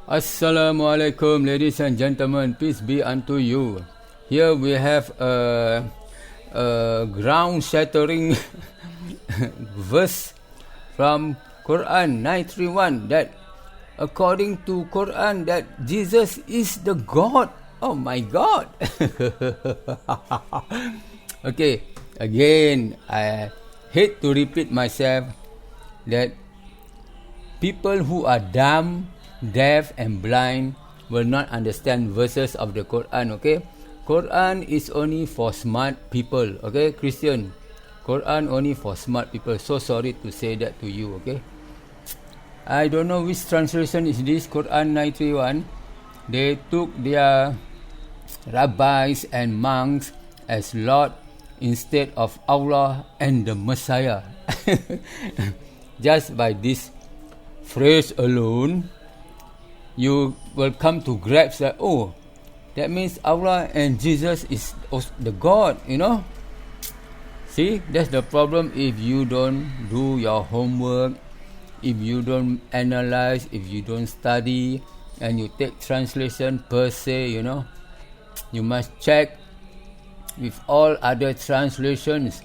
Assalamualaikum, ladies and gentlemen. Peace be unto you. Here we have a ground-shattering verse from Quran 931 that according to Quran that Jesus is the God. Oh my God. Okay, again, I hate to repeat myself that people who are dumb, deaf and blind will not understand verses of the Quran, okay? Quran is only for smart people, okay? Christian, Quran only for smart people. So sorry to say that to you, okay? I don't know which translation is this, Quran 931. They took their rabbis and monks as Lord instead of Allah and the Messiah. Just by this phrase alone, you will come to grasp that, oh, that means Allah and Jesus is the God, you know. See, that's the problem if you don't do your homework, if you don't analyze, if you don't study, and you take translation per se, you know. You must check with all other translations,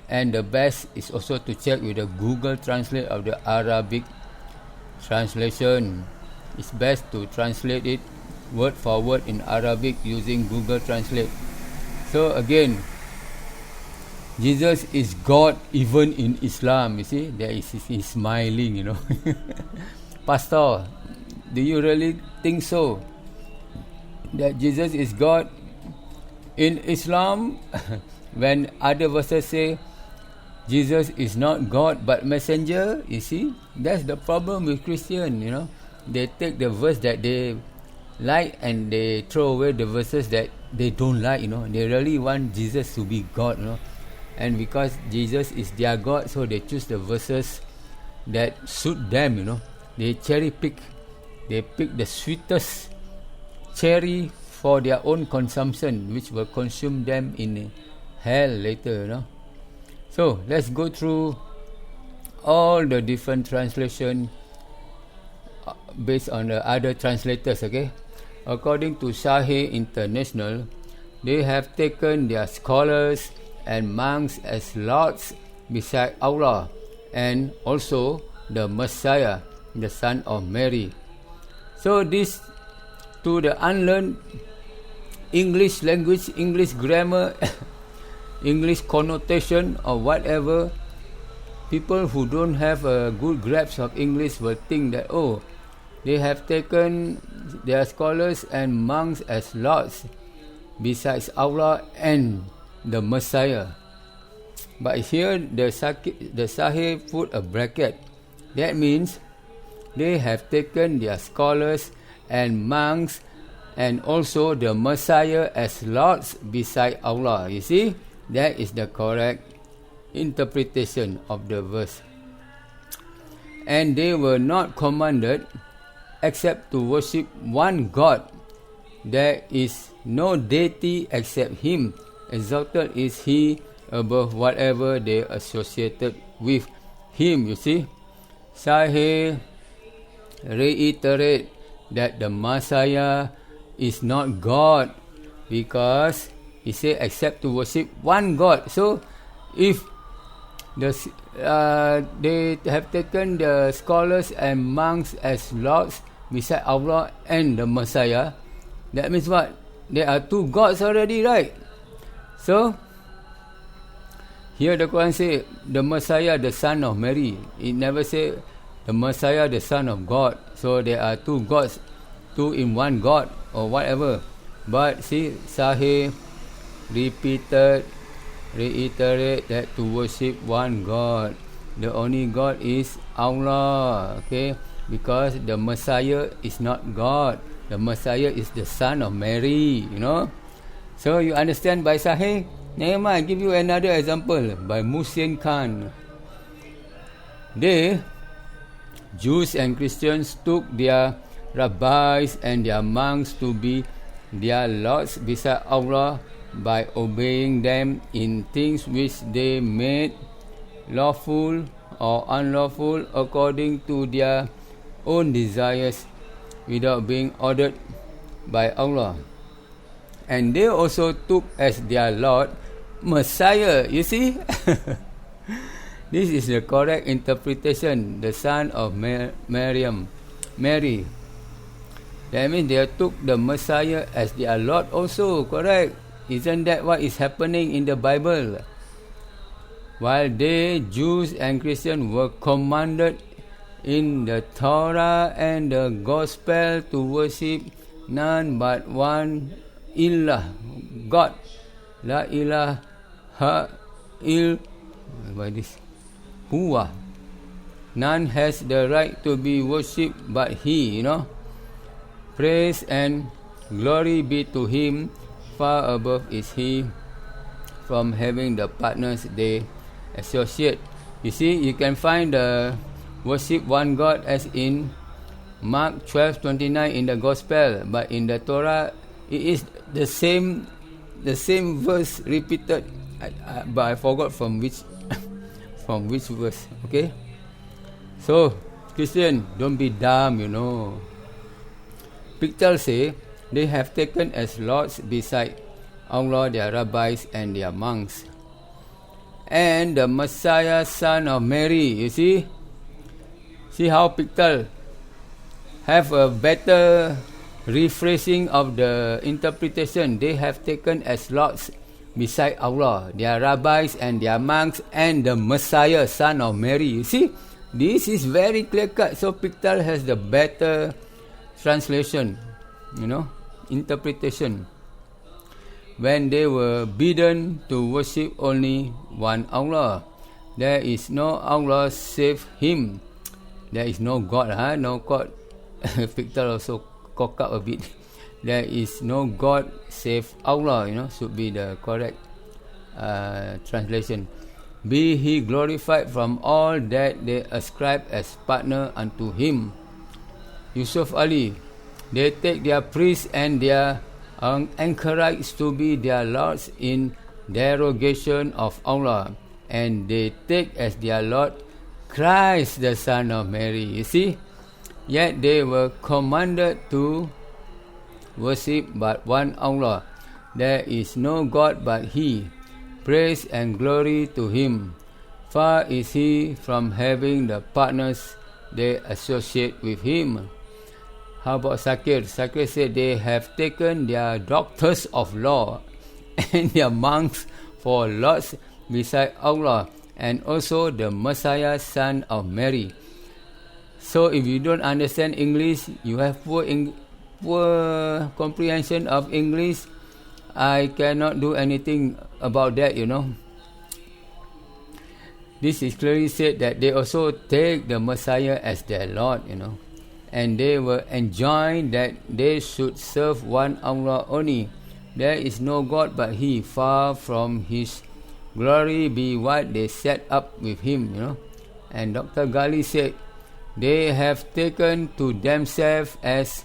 and the best is also to check with the Google Translate of the Arabic translation. It's best to translate it word for word in Arabic using Google Translate. So again, Jesus is God even in Islam. You see, there is he's smiling, you know. Pastor, do you really think so? That Jesus is God in Islam? When other verses say Jesus is not God but messenger, you see, that's the problem with Christian, you know. They take the verse that they like and they throw away the verses that they don't like, you know. They really want Jesus to be God, you know. And because Jesus is their God, so they choose the verses that suit them, you know. They cherry pick. They pick the sweetest cherry for their own consumption, which will consume them in hell later, you know. So let's go through all the different translation based on the other translators, okay? According to Sahih International, they have taken their scholars and monks as lords beside Allah and also the Messiah, the son of Mary. So this, to the unlearned English language, English grammar, English connotation or whatever, people who don't have a good grasp of English will think that, oh, they have taken their scholars and monks as lords besides Allah and the Messiah. But here the Sahih put a bracket. That means they have taken their scholars and monks and also the Messiah as lords beside Allah. You see, that is the correct interpretation of the verse. And they were not commanded except to worship one God. There is no deity except Him. Exalted is He above whatever they associated with Him. You see, Sahih reiterate that the Messiah is not God because he said except to worship one God. So if they have taken the scholars and monks as lords beside Allah and the Messiah, that means what? There are two gods already, right? So here the Quran say the Messiah, the son of Mary. It never say the Messiah, the son of God. So there are two gods, two in one God or whatever. But see, Sahih reiterate that to worship one God. The only God is Allah, okay? Because the Messiah is not God. The Messiah is the son of Mary, you know. So you understand by Sahih? Never mind, I give you another example by Muhsin Khan. They, Jews and Christians, took their rabbis and their monks to be their lords beside Allah by obeying them in things which they made lawful or unlawful according to their own desires. without being ordered by Allah. And they also took as their Lord Messiah. You see? This is the correct interpretation, the son of Mary. That means they took the Messiah as their Lord also, correct? Isn't that what is happening in the Bible? While they, Jews and Christians, were commanded in the Torah and the Gospel to worship none but one Ilah, God. La ilaha Huwa. None has the right to be worshipped but He, Praise and glory be to Him. Far above is He from having the partners they associate. You see, you can find the worship one God as in Mark 12:29 in the Gospel, but in the Torah it is the same verse repeated, but I forgot from which verse. Okay, so Christian, don't be dumb, Pickthall say they have taken as lords beside Allah their rabbis and their monks, and the Messiah, son of Mary. You see how Pickthall have a better rephrasing of the interpretation. They have taken as lords beside Allah their rabbis and their monks, and the Messiah, son of Mary. You see, this is very clear cut. So Pickthall has the better translation, interpretation. When they were bidden to worship only one Allah, there is no Allah save Him. There is no God, no God. Pickthall also cock up a bit. There is no God save Allah, should be the correct translation. Be He glorified from all that they ascribe as partner unto Him. Yusuf Ali, they take their priests and their anchorites to be their lords in derogation of Allah, and they take as their Lord Christ, the son of Mary. You see, yet they were commanded to worship but one Allah. There is no God but He. Praise and glory to Him. Far is He from having the partners they associate with Him. How about Sakir? Sakir said they have taken their doctors of law and their monks for lords beside Allah, and also the Messiah, son of Mary. So if you don't understand English, you have poor comprehension of English, I cannot do anything about that, This is clearly said that they also take the Messiah as their Lord, and they were enjoined that they should serve one Allah only. There is no God but He. Far from His glory be what they set up with Him, And Dr. Ghali said, they have taken to themselves as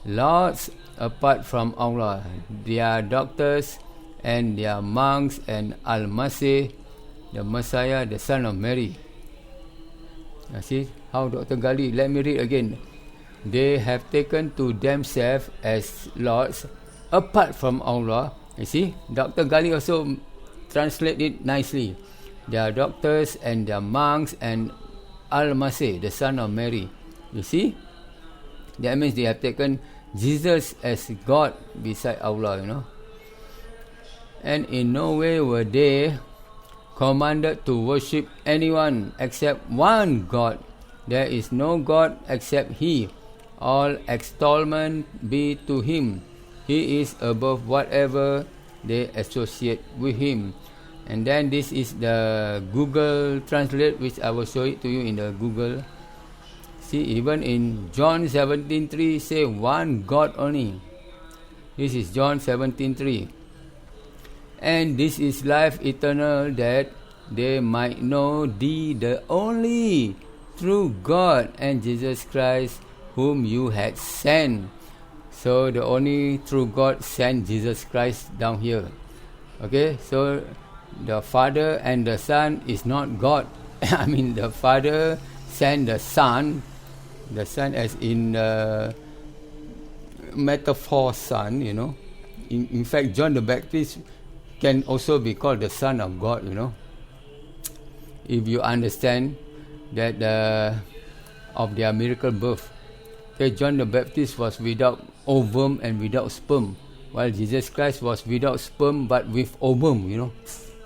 lords apart from Allah, their doctors and their monks, and Al-Masih, the Messiah, the son of Mary. Now see how Dr. Ghali, let me read again. They have taken to themselves as lords apart from Allah. You see, Dr. Ghali also translate it nicely. Their doctors and their monks, and Al-Masih, the son of Mary. You see, that means they have taken Jesus as God beside Allah, And in no way were they commanded to worship anyone except one God. There is no God except He. All extolment be to Him. He is above whatever they associate with Him. And then this is the Google Translate, which I will show it to you in the Google. See, even in John 17:3 say one God only. This is John 17:3. And this is life eternal, that they might know Thee, the only true God, and Jesus Christ, whom You had sent. So the only true God sent Jesus Christ down here. Okay, so the Father and the Son is not God. I mean, the Father sent the Son as in metaphor son, you know. In fact, John the Baptist can also be called the son of God, you know. If you understand that of their miracle birth. Okay, John the Baptist was without ovum and without sperm, while Jesus Christ was without sperm but with ovum, you know.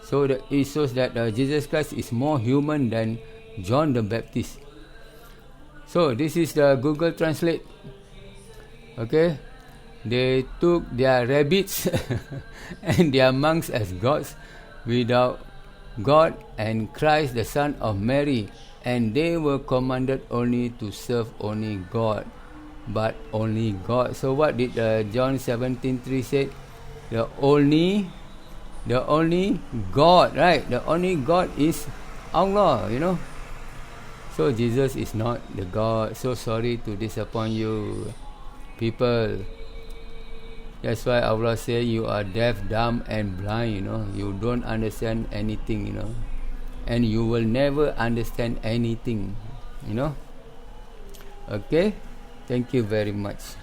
So it shows that Jesus Christ is more human than John the Baptist. So this is the Google Translate. Okay, they took their rabbits and their monks as gods without God and Christ the Son of Mary, and they were commanded only to serve only God, but only God. So what did John 17:3 say? The only God, right? The only God is Allah, you know. So Jesus is not the God. So sorry to disappoint you, people. That's why Allah say you are deaf, dumb and blind, you know. You don't understand anything, you know. And you will never understand anything, you know. Okay, thank you very much.